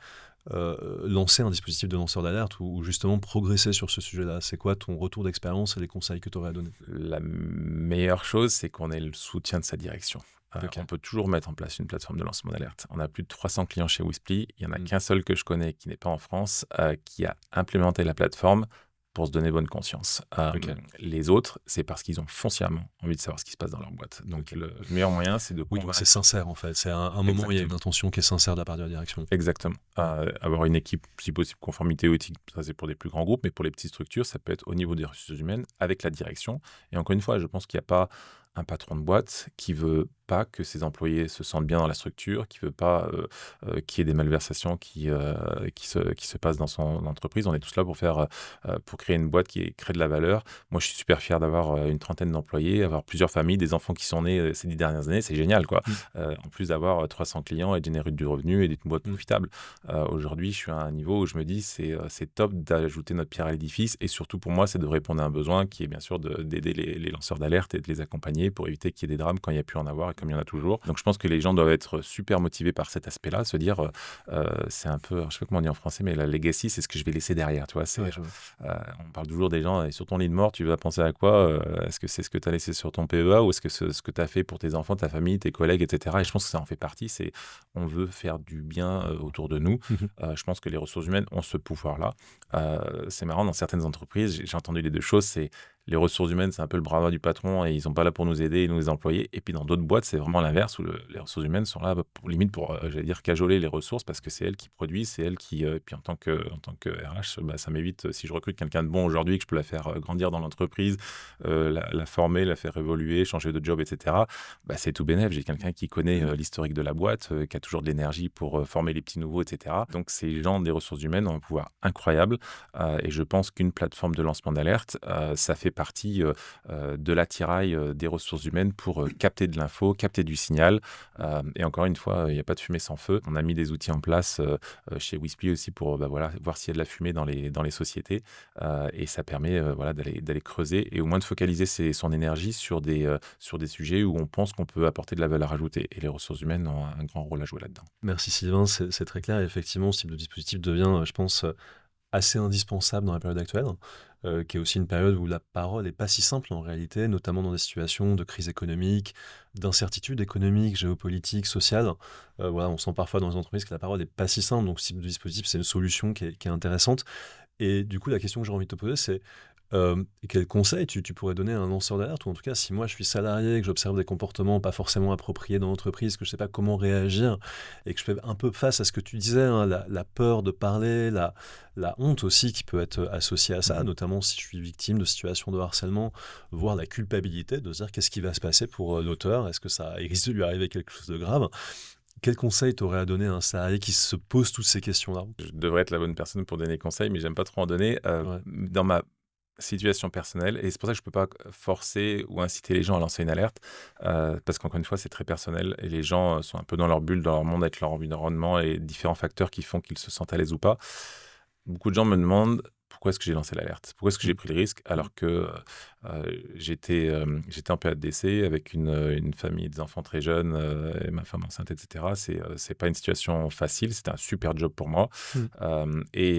lancer un dispositif de lanceur d'alerte ou justement progresser sur ce sujet-là? C'est quoi ton retour d'expérience et les conseils que tu aurais à donner? La meilleure chose, c'est qu'on ait le soutien de sa direction. Ok. On peut toujours mettre en place une plateforme de lancement d'alerte. On a plus de 300 clients chez Wisply. Il n'y en a Mm. qu'un seul que je connais qui n'est pas en France, qui a implémenté la plateforme pour se donner bonne conscience. Ok. Les autres, c'est parce qu'ils ont foncièrement envie de savoir ce qui se passe dans leur boîte. Donc, Ok. le meilleur moyen, c'est de Oui, donc c'est convaincre. sincère en fait. C'est un moment où il y a une Exactement. intention qui est sincère de la part de la direction. Exactement. Avoir une équipe, si possible, conformité ou éthique, ça c'est pour des plus grands groupes, mais pour les petites structures, ça peut être au niveau des ressources humaines, avec la direction. Et encore une fois, je pense qu'il n'y a pas un patron de boîte qui veut pas que ses employés se sentent bien dans la structure, qui veut pas qu'il y ait des malversations qui se passent dans son entreprise. On est tous là pour créer une boîte qui crée de la valeur. Moi, je suis super fier d'avoir une trentaine d'employés, avoir plusieurs familles, des enfants qui sont nés ces 10 dernières années. C'est génial, quoi. Mm. En plus d'avoir 300 clients et de générer du revenu et d'être une boîte Mm. profitable. Aujourd'hui, je suis à un niveau où je me dis c'est top d'ajouter notre pierre à l'édifice et surtout pour moi, c'est de répondre à un besoin qui est bien sûr d'aider les lanceurs d'alerte et de les accompagner pour éviter qu'il y ait des drames quand il n'y a pu en avoir et comme il y en a toujours. Donc je pense que les gens doivent être super motivés par cet aspect-là, se dire, c'est un peu, je sais pas comment on dit en français, mais la legacy, c'est ce que je vais laisser derrière, tu vois. Ouais, je vois. On parle toujours des gens, et sur ton lit de mort, tu vas penser à quoi? Est-ce que c'est ce que tu as laissé sur ton PEA, ou est-ce que ce que tu as fait pour tes enfants, ta famille, tes collègues, etc. Et je pense que ça en fait partie, c'est on veut faire du bien autour de nous. Je pense que les ressources humaines ont ce pouvoir-là. C'est marrant, dans certaines entreprises, j'ai entendu les deux choses, c'est les ressources humaines, c'est un peu le bras droit du patron et ils sont pas là pour nous aider et nous les employer. Et puis dans d'autres boîtes, c'est vraiment l'inverse où les ressources humaines sont là limite pour, j'allais dire, cajoler les ressources parce que c'est elles qui produisent, c'est elles qui. Puis en tant que RH, ça m'évite, si je recrute quelqu'un de bon aujourd'hui, que je peux la faire grandir dans l'entreprise, la former, la faire évoluer, changer de job, etc. C'est tout bénef. J'ai quelqu'un qui connaît l'historique de la boîte, qui a toujours de l'énergie pour former les petits nouveaux, etc. Donc ces gens des ressources humaines ont un pouvoir incroyable. Et je pense qu'une plateforme de lancement d'alerte, ça fait partie de l'attirail des ressources humaines pour capter de l'info, capter du signal. Et encore une fois, il n'y a pas de fumée sans feu. On a mis des outils en place chez Wisply aussi pour voir s'il y a de la fumée dans les sociétés. Et ça permet d'aller creuser et au moins de focaliser son énergie sur des sujets où on pense qu'on peut apporter de la valeur ajoutée. Et les ressources humaines ont un grand rôle à jouer là-dedans. Merci Sylvain, c'est très clair. Et effectivement, ce type de dispositif devient, je pense, assez indispensable dans la période actuelle, qui est aussi une période où la parole n'est pas si simple en réalité, notamment dans des situations de crise économique, d'incertitude économique, géopolitique, sociale. Voilà, on sent parfois dans les entreprises que la parole n'est pas si simple, donc ce type de dispositif, c'est une solution qui est intéressante. Et du coup, la question que j'ai envie de te poser, c'est quel conseil tu pourrais donner à un lanceur d'alerte? Ou en tout cas, si moi je suis salarié, que j'observe des comportements pas forcément appropriés dans l'entreprise, que je ne sais pas comment réagir et que je fais un peu face à ce que tu disais, hein, la peur de parler, la honte aussi qui peut être associée à ça, notamment si je suis victime de situations de harcèlement, voire la culpabilité de se dire qu'est-ce qui va se passer pour l'auteur? Est-ce que il risque de lui arriver quelque chose de grave? Quel conseil t'aurais à donner à un salarié qui se pose toutes ces questions-là? Je devrais être la bonne personne pour donner conseils, mais j'aime pas trop en donner. Ouais. Dans ma situation personnelle, et c'est pour ça que je peux pas forcer ou inciter les gens à lancer une alerte, parce qu'encore une fois, c'est très personnel et les gens sont un peu dans leur bulle, dans leur monde, avec leur environnement et différents facteurs qui font qu'ils se sentent à l'aise ou pas. Beaucoup de gens me demandent pourquoi est-ce que j'ai lancé l'alerte? Pourquoi est-ce que j'ai pris le risque alors que j'étais en période d'essai avec une famille, des enfants très jeunes, et ma femme enceinte, etc. C'est pas une situation facile, c'était un super job pour moi. Mmh. Et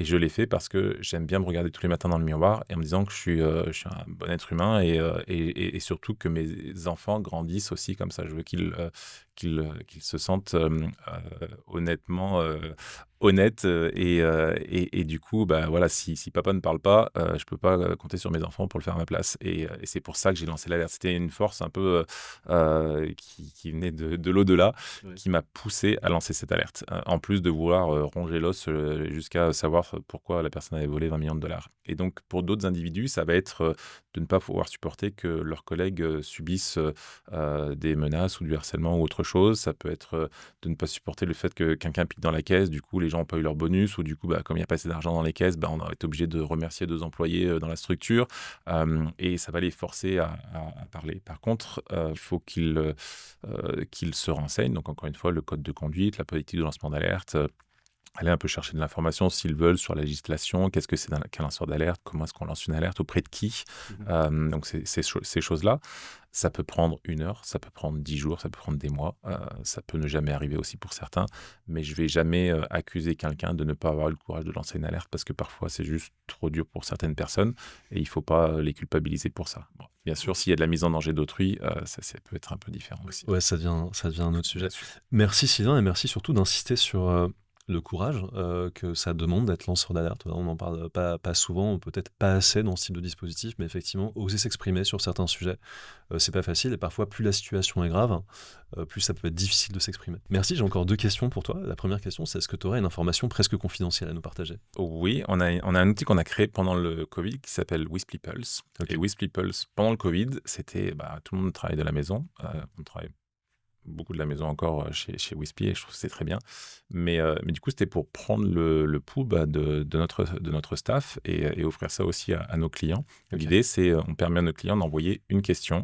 je l'ai fait parce que j'aime bien me regarder tous les matins dans le miroir et en me disant que je suis un bon être humain et surtout que mes enfants grandissent aussi comme ça. Je veux qu'ils se sentent honnêtement honnêtes et du coup, voilà, si papa ne parle pas, je peux pas compter sur mes enfants pour le faire à ma place. Et c'est pour ça que j'ai lancé l'alerte. C'était une force un peu qui venait de l'au-delà, Ouais. qui m'a poussé à lancer cette alerte. En plus de vouloir ronger l'os jusqu'à savoir pourquoi la personne avait volé 20 millions de dollars. Et donc, pour d'autres individus, ça va être de ne pas pouvoir supporter que leurs collègues subissent des menaces ou du harcèlement ou autre chose. Ça peut être de ne pas supporter le fait que quelqu'un pique dans la caisse, du coup les gens n'ont pas eu leur bonus, ou du coup comme il n'y a pas assez d'argent dans les caisses, on a été obligé de remercier 2 employés dans la structure, et ça va les forcer à parler. Par contre, il faut qu'ils se renseignent, donc encore une fois le code de conduite, la politique de lancement d'alerte, aller un peu chercher de l'information s'ils veulent sur la législation, qu'est-ce que c'est qu'un lanceur d'alerte, comment est-ce qu'on lance une alerte, auprès de qui. Donc ces choses-là, ça peut prendre 1 heure, ça peut prendre 10 jours, ça peut prendre des mois, ça peut ne jamais arriver aussi pour certains, mais je vais jamais accuser quelqu'un de ne pas avoir eu le courage de lancer une alerte parce que parfois c'est juste trop dur pour certaines personnes et il ne faut pas les culpabiliser pour ça. Bon, bien sûr, s'il y a de la mise en danger d'autrui, ça peut être un peu différent aussi. Ouais, ça devient un autre sujet. Merci Sylvain et merci surtout d'insister sur le courage que ça demande d'être lanceur d'alerte. On n'en parle pas souvent, peut-être pas assez dans ce type de dispositif, mais effectivement, oser s'exprimer sur certains sujets, c'est pas facile et parfois plus la situation est grave, plus ça peut être difficile de s'exprimer. Merci, j'ai encore 2 questions pour toi. La première question, c'est est-ce que tu aurais une information presque confidentielle à nous partager? Oui, on a un outil qu'on a créé pendant le Covid qui s'appelle Wisply Pulse. Ok. Et Wisply Pulse, pendant le Covid, c'était tout le monde travaille de la maison. On travaille beaucoup de la maison encore chez Wisply et je trouve que c'est très bien. Mais du coup, c'était pour prendre le pouls de notre staff et offrir ça aussi à nos clients. Ok. L'idée, c'est on permet à nos clients d'envoyer une question,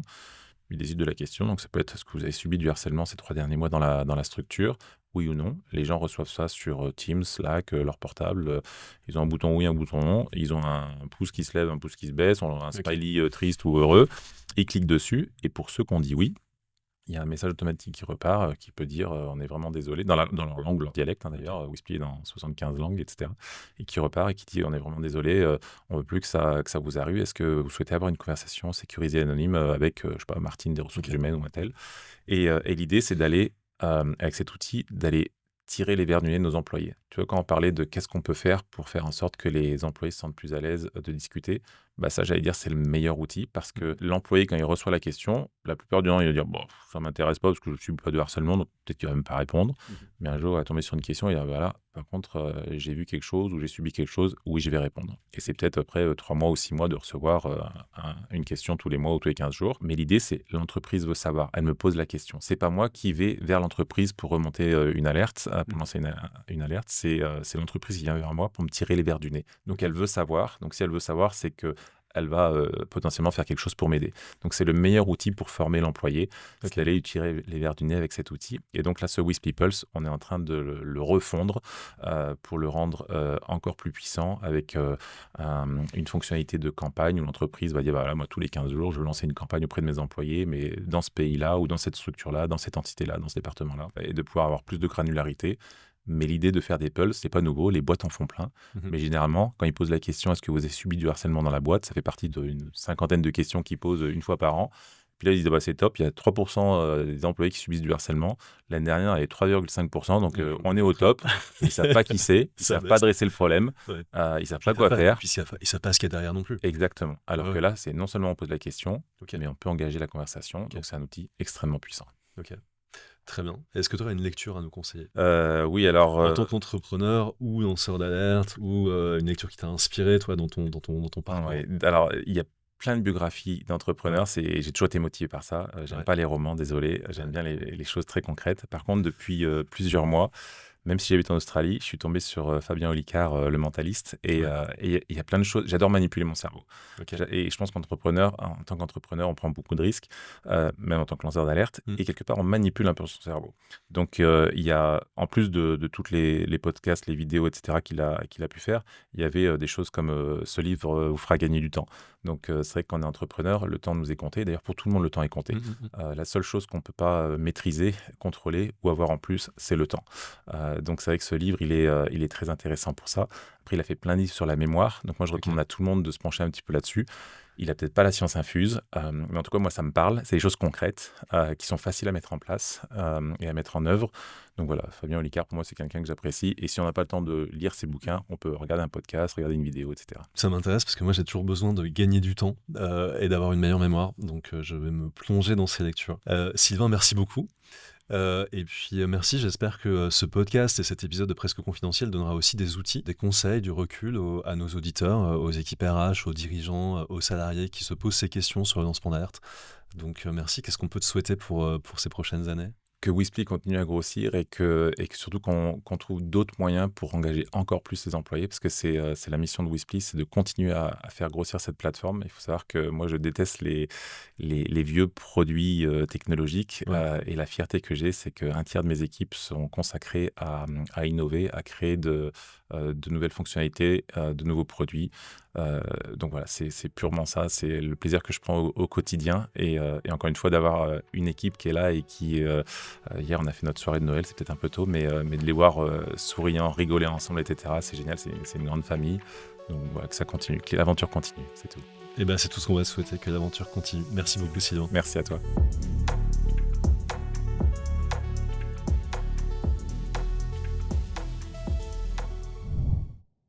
une des idées de la question. Donc, ça peut être: est-ce que vous avez subi du harcèlement ces 3 derniers mois dans la structure? Oui ou non. Les gens reçoivent ça sur Teams, Slack, leur portable. Ils ont un bouton oui, un bouton non. Ils ont un pouce qui se lève, un pouce qui se baisse, un smiley triste ou heureux. Ils cliquent dessus. Et pour ceux qui ont dit oui, il y a un message automatique qui repart, qui peut dire, «On est vraiment désolé», dans leur langue, leur dialecte, hein, d'ailleurs, Wispy est dans 75 langues et cetera, et qui repart et qui dit: «On est vraiment désolé, on veut plus que ça vous arrive. Est-ce que vous souhaitez avoir une conversation sécurisée et anonyme, avec, je sais pas, Martine des ressources OK. humaines ou un tel?» Et l'idée, c'est d'aller, avec cet outil, d'aller tirer les verres du nez de nos employés. Tu vois, quand on parlait de qu'est-ce qu'on peut faire pour faire en sorte que les employés se sentent plus à l'aise de discuter, bah ça, j'allais dire, c'est le meilleur outil parce que l'employé, quand il reçoit la question, la plupart du temps, il va dire bon, ça m'intéresse pas parce que je suis pas de harcèlement, donc peut-être qu'il va même pas répondre. Mais un jour, il va tomber sur une question et il va dire voilà, par contre, j'ai vu quelque chose ou j'ai subi quelque chose, oui, je vais répondre. Et c'est peut-être après 3 mois ou 6 mois de recevoir une question tous les mois ou tous les 15 jours. Mais l'idée, c'est l'entreprise veut savoir. Elle me pose la question. C'est pas moi qui vais vers l'entreprise pour remonter une alerte, pour lancer une alerte. C'est l'entreprise qui vient vers moi pour me tirer les verres du nez. Donc elle veut savoir. Donc si elle veut savoir, c'est que elle va potentiellement faire quelque chose pour m'aider. Donc c'est le meilleur outil pour former l'employé, c'est OK. d'aller lui tirer les verres du nez avec cet outil. Et donc là, ce Wispy Pulse, on est en train de le refondre pour le rendre encore plus puissant avec une fonctionnalité de campagne où l'entreprise va dire voilà, moi tous les 15 jours, je veux lancer une campagne auprès de mes employés, mais dans ce pays-là ou dans cette structure-là, dans cette entité-là, dans ce département-là, et de pouvoir avoir plus de granularité. Mais l'idée de faire des pulses, c'est pas nouveau, les boîtes en font plein. Mmh. Mais généralement, quand ils posent la question, est-ce que vous avez subi du harcèlement dans la boîte, ça fait partie d'une cinquantaine de questions qu'ils posent une fois par an. Puis là, ils disent, bah, c'est top, il y a 3% des employés qui subissent du harcèlement. L'année dernière, il y avait 3,5%, donc on est au top. Ils ne savent pas qui c'est, ils ne Ça savent baisse. pas dresser le problème, Ouais. ils ne savent pas quoi Et faire. puis ils savent pas ce qu'il y a derrière non plus. Exactement. Alors Ouais, que ouais. là, c'est non seulement on pose la question, OK. mais on peut engager la conversation. Donc c'est un outil extrêmement puissant. OK. Très bien. Est-ce que tu aurais une lecture à nous conseiller? Oui, alors... En tant qu'entrepreneur ou lanceur d'alerte ou une lecture qui t'a inspiré, toi, dans ton parcours? Ouais, alors, il y a plein de biographies d'entrepreneurs, j'ai toujours été motivé par ça. J'aime Ouais. pas les romans, désolé. J'aime Ouais. bien les choses très concrètes. Par contre, depuis plusieurs mois, même si j'habite en Australie, je suis tombé sur Fabien Olicard, le mentaliste. Et Ouais. il y a plein de choses. J'adore manipuler mon cerveau. OK. Et je pense en tant qu'entrepreneur, on prend beaucoup de risques, même en tant que lanceur d'alerte. Mmh. Et quelque part, on manipule un peu son cerveau. Donc, il y a, en plus de toutes les podcasts, les vidéos, etc., qu'il a pu faire, il y avait des choses comme ce livre vous fera gagner du temps. Donc, c'est vrai que quand on est entrepreneur, le temps nous est compté. D'ailleurs, pour tout le monde, le temps est compté. Mmh, mmh, mmh. La seule chose qu'on ne peut pas maîtriser, contrôler ou avoir en plus, c'est le temps. Donc, c'est vrai que ce livre, il est très intéressant pour ça. Après, il a fait plein de livres sur la mémoire. Donc, moi, je recommande à tout le monde de se pencher un petit peu là-dessus. Il a peut-être pas la science infuse, mais en tout cas, moi, ça me parle. C'est des choses concrètes qui sont faciles à mettre en place et à mettre en œuvre. Donc voilà, Fabien Olicard, pour moi, c'est quelqu'un que j'apprécie. Et si on n'a pas le temps de lire ses bouquins, on peut regarder un podcast, regarder une vidéo, etc. Ça m'intéresse parce que moi, j'ai toujours besoin de gagner du temps et d'avoir une meilleure mémoire. Donc, je vais me plonger dans ces lectures. Sylvain, merci beaucoup. Et puis merci, j'espère que ce podcast et cet épisode de Presque Confidentiel donnera aussi des outils, des conseils, du recul à nos auditeurs, aux équipes RH, aux dirigeants, aux salariés qui se posent ces questions sur le lancement d'alerte. Donc merci, qu'est-ce qu'on peut te souhaiter pour ces prochaines années? Que Wisply continue à grossir et que surtout qu'on trouve d'autres moyens pour engager encore plus les employés, parce que c'est la mission de Wisply, c'est de continuer à faire grossir cette plateforme. Il faut savoir que moi, je déteste les vieux produits technologiques, Ouais. et la fierté que j'ai, c'est qu'un tiers de mes équipes sont consacrées à innover, à créer de nouvelles fonctionnalités, de nouveaux produits. Donc voilà, c'est purement ça, c'est le plaisir que je prends au quotidien. Et encore une fois, d'avoir une équipe qui est là et qui... hier, on a fait notre soirée de Noël, c'est peut-être un peu tôt, mais de les voir souriants, rigoler ensemble, etc., c'est génial, c'est une grande famille. Donc voilà, que ça continue, que l'aventure continue, c'est tout. Et ben c'est tout ce qu'on va souhaiter, que l'aventure continue. Merci beaucoup, Sylvain. Merci à toi.